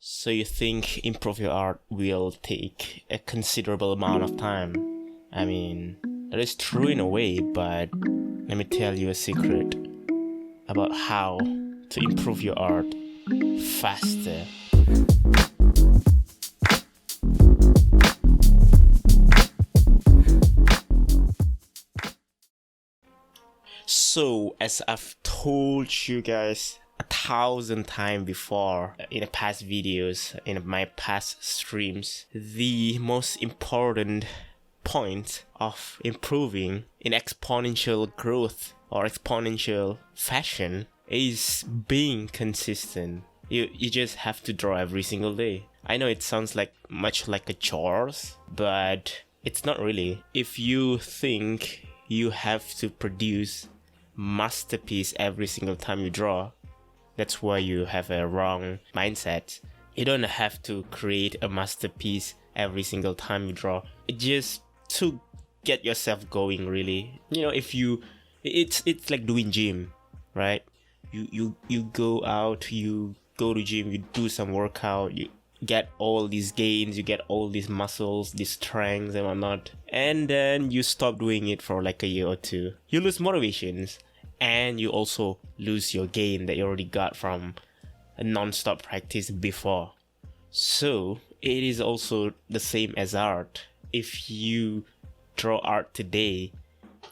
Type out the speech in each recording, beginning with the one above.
So you think improve your art will take a considerable amount of time? I mean, that is true in a way, but let me tell you a secret about how to improve your art faster. So, as I've told you guys 1,000 times before in the past videos, in my past streams, the most important point of improving in exponential growth or exponential fashion is being consistent. You just have to draw every single day. I know it sounds like much like a chores, but it's not really. If you think you have to produce masterpiece every single time you draw, that's why you have a wrong mindset. You don't have to create a masterpiece every single time you draw. Just to get yourself going, really. You know, if you, it's like doing gym, right? You go out, you go to gym, you do some workout, you get all these gains, you get all these muscles, these strengths and whatnot, and then you stop doing it for like a year or two. You lose motivations, and you also lose your gain that you already got from a non-stop practice before. So it is also the same as art. If you draw art today,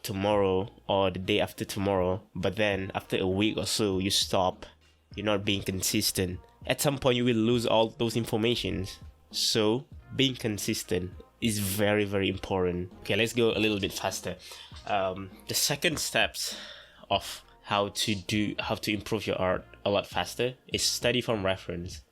tomorrow, or the day after tomorrow, but then after a week or so you stop, you're not being consistent, at some point you will lose all those informations. So being consistent is very, very important. Okay, let's go a little bit faster. The second steps of how to improve your art a lot faster is study from reference.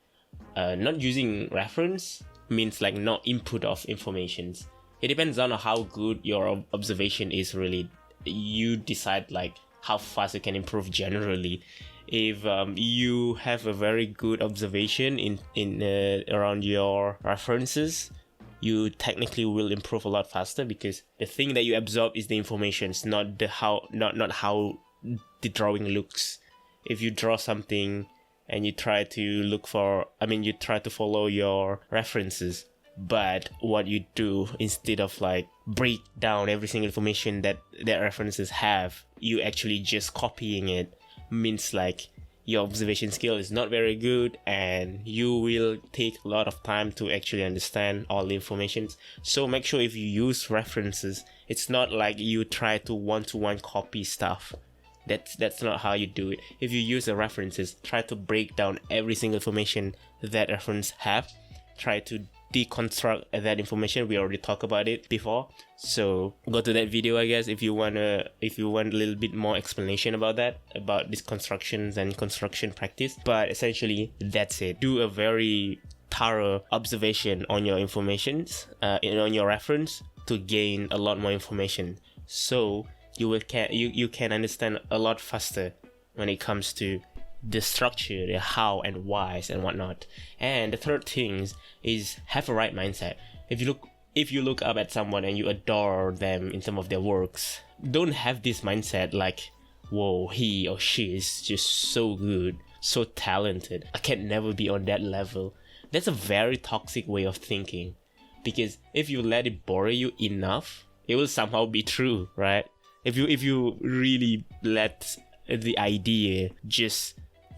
Not using reference means like no input of informations. It depends on how good your observation is, really. You decide like how fast you can improve generally. If you have a very good observation in around your references, you technically will improve a lot faster, because the thing that you absorb is the information, not how the drawing looks. If you draw something and you try to follow your references, but what you do, instead of like break down every single information that references have, you actually just copying it, means like your observation skill is not very good, and you will take a lot of time to actually understand all the information. So make sure if you use references, it's not like you try to one-to-one copy stuff. That's not how you do it. If you use the references, try to break down every single information that reference have. Try to deconstruct that information. We already talked about it before, so go to that video, I guess, if you want a little bit more explanation about that, about these constructions and construction practice. But essentially that's it. Do a very thorough observation on your informations, on your reference, to gain a lot more information, so you can understand a lot faster when it comes to the structure, the how and whys and whatnot. And the third thing is have a right mindset. If you look up at someone and you adore them in some of their works, don't have this mindset like, whoa, he or she is just so good, so talented, I can never be on that level. That's a very toxic way of thinking, because if you let it bore you enough, it will somehow be true, right? If you really let the idea just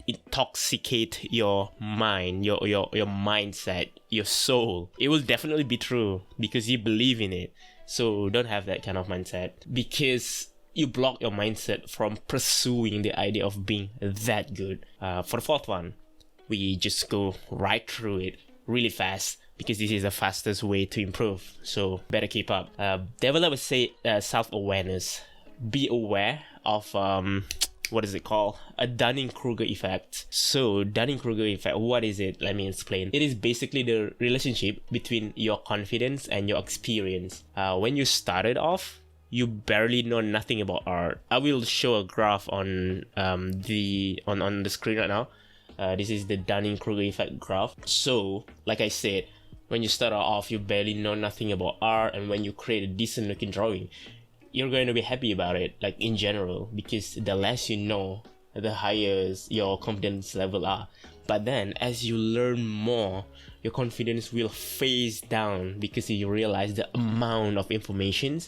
intoxicate your mind, your mindset, your soul, it will definitely be true because you believe in it. So don't have that kind of mindset, because you block your mindset from pursuing the idea of being that good. For the fourth one, we just go right through it really fast, because this is the fastest way to improve, so better keep up. Develop self-awareness. Be aware of what is it called? A Dunning-Kruger effect. So Dunning-Kruger effect, what is it? Let me explain. It is basically the relationship between your confidence and your experience. When you started off, you barely know nothing about art. I will show a graph on the screen right now. This is the Dunning-Kruger effect graph. So like I said, when you start off, you barely know nothing about art, and when you create a decent looking drawing, you're going to be happy about it, like in general, because the less you know, the higher your confidence level are. But then as you learn more, your confidence will phase down because you realize the amount of information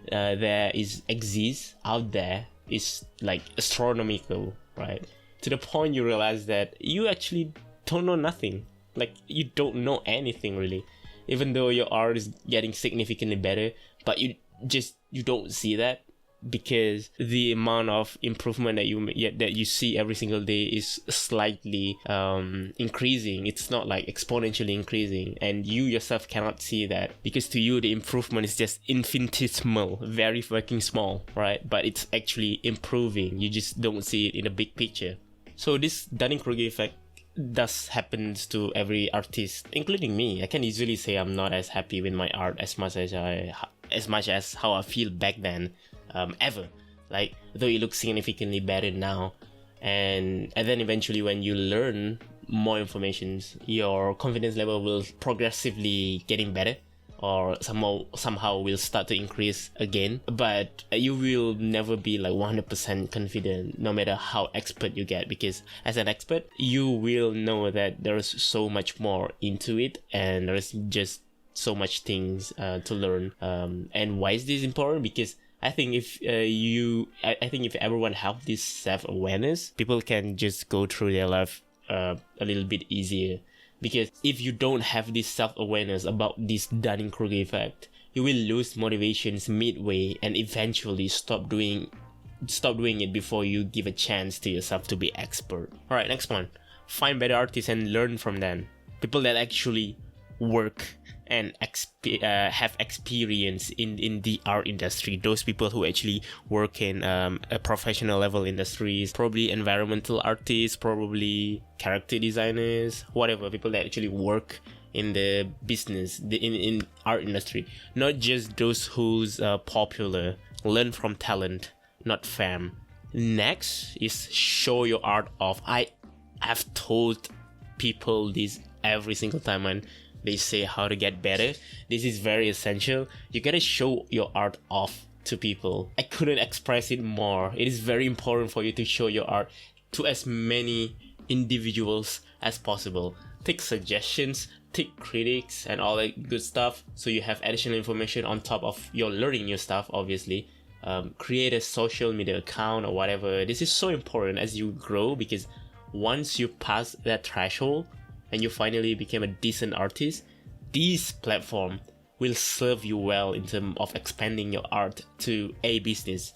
exists out there is like astronomical, right? To the point you realize that you actually don't know nothing. Like, you don't know anything really, even though your art is getting significantly better, but you don't see that, because the amount of improvement that you see every single day is slightly increasing. It's not like exponentially increasing, and you yourself cannot see that, because to you the improvement is just infinitesimal, very fucking small, right? But it's actually improving. You just don't see it in the big picture. So this Dunning-Kruger effect does happens to every artist, including me. I can easily say I'm not as happy with my art as much as how I feel back then, ever. Like, though it looks significantly better now, and then eventually when you learn more information, your confidence level will progressively getting better, or somehow will start to increase again. But you will never be like 100% confident, no matter how expert you get, because as an expert you will know that there's so much more into it, and there's just so much things to learn. And why is this important? Because I think if if everyone have this self-awareness, people can just go through their life a little bit easier. Because if you don't have this self-awareness about this Dunning-Kruger effect, you will lose motivations midway and eventually stop doing it before you give a chance to yourself to be expert. Alright, next one. Find better artists and learn from them. People that actually work and have experience in the art industry. Those people who actually work in a professional level industries, probably environmental artists, probably character designers, whatever. People that actually work in the business, in art industry. Not just those who's popular. Learn from talent, not fame. Next is show your art off. I have told people this every single time, and they say how to get better. This is very essential. You gotta show your art off to people. I couldn't express it more. It is very important for you to show your art to as many individuals as possible. Take suggestions, take critics, and all that good stuff, so you have additional information on top of your learning new stuff, obviously. Create a social media account or whatever. This is so important as you grow, because once you pass that threshold and you finally became a decent artist, this platform will serve you well in terms of expanding your art to a business.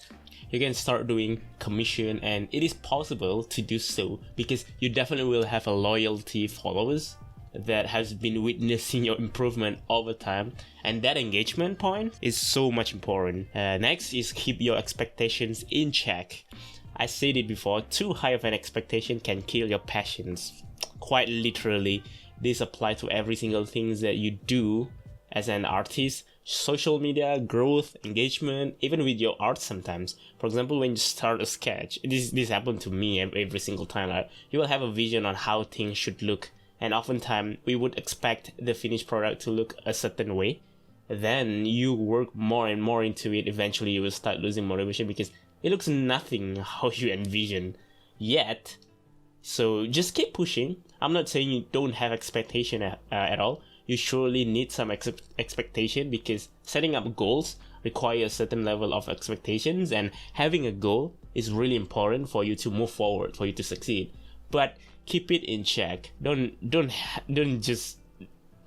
You can start doing commission, and it is possible to do so because you definitely will have a loyalty followers that has been witnessing your improvement over time, and that engagement point is so much important. Next is keep your expectations in check. I said it before, too high of an expectation can kill your passions. Quite literally, this applies to every single thing that you do as an artist. Social media, growth, engagement, even with your art sometimes. For example, when you start a sketch, this happened to me every single time. Like, you will have a vision on how things should look, and oftentimes we would expect the finished product to look a certain way. Then you work more and more into it. Eventually you will start losing motivation because it looks nothing how you envision yet. So just keep pushing. I'm not saying you don't have expectation at all. You surely need some expectation, because setting up goals requires a certain level of expectations, and having a goal is really important for you to move forward, for you to succeed. But keep it in check. Don't just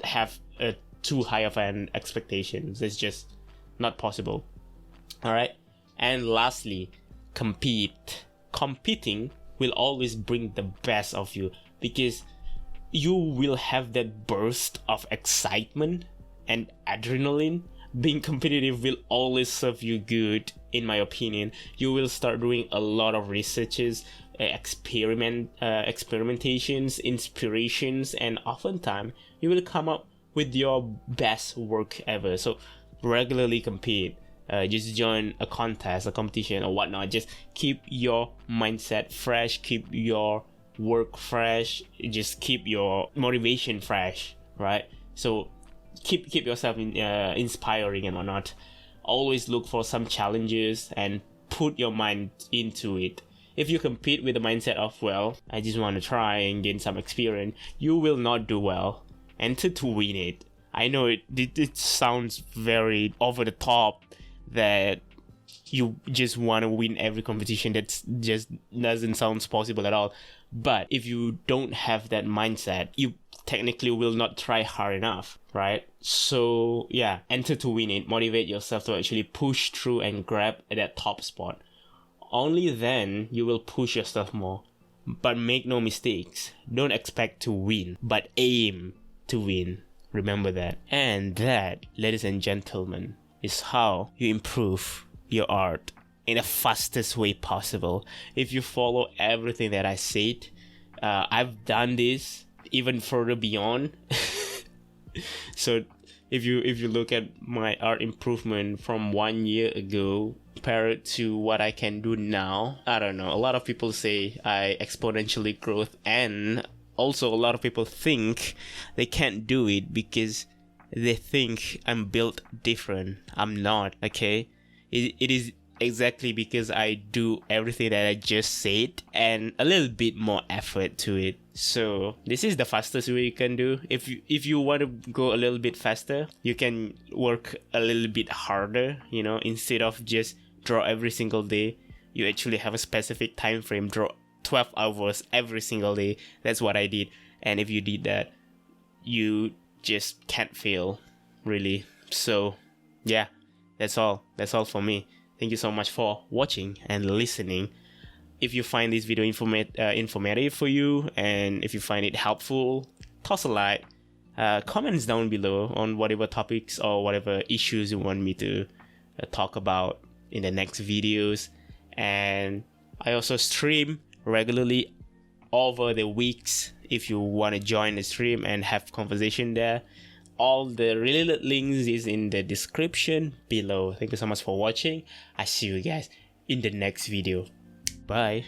have a too high of an expectation. It's just not possible. All right. And lastly, compete. Competing will always bring the best of you, because you will have that burst of excitement and adrenaline. Being competitive will always serve you good, in my opinion. You will start doing a lot of researches, experimentations, inspirations, and oftentimes you will come up with your best work ever. So regularly compete. Just join a contest, a competition, or whatnot. Just keep your mindset fresh, keep your work fresh, just keep your motivation fresh, right? So keep yourself inspiring and whatnot. Always look for some challenges and put your mind into it. If you compete with the mindset of, well, I just want to try and gain some experience, you will not do well. Enter to win it. I know it sounds very over the top that you just want to win every competition. That just doesn't sound possible at all. But if you don't have that mindset, you technically will not try hard enough, right? So yeah, enter to win it. Motivate yourself to actually push through and grab at that top spot. Only then you will push yourself more. But make no mistakes. Don't expect to win, but aim to win. Remember that. And that, ladies and gentlemen, is how you improve your art in the fastest way possible. If you follow everything that I said, I've done this even further beyond. So if you look at my art improvement from 1 year ago compared to what I can do now, I don't know. A lot of people say I exponentially growth, and also a lot of people think they can't do it because they think I'm built different. I'm not, okay? It is exactly because I do everything that I just said and a little bit more effort to it. So this is the fastest way you can do. If you want to go a little bit faster, you can work a little bit harder, instead of just draw every single day. You actually have a specific time frame, draw 12 hours every single day. That's what I did. And if you did that, you just can't fail, really. So yeah, that's all for me. Thank you so much for watching and listening. If you find this video informative for you, and if you find it helpful, toss a like, comments down below on whatever topics or whatever issues you want me to talk about in the next videos. And I also stream regularly over the weeks. If you want to join the stream and have conversation there, all the related links is in the description below. Thank you so much for watching. I see you guys in the next video. Bye.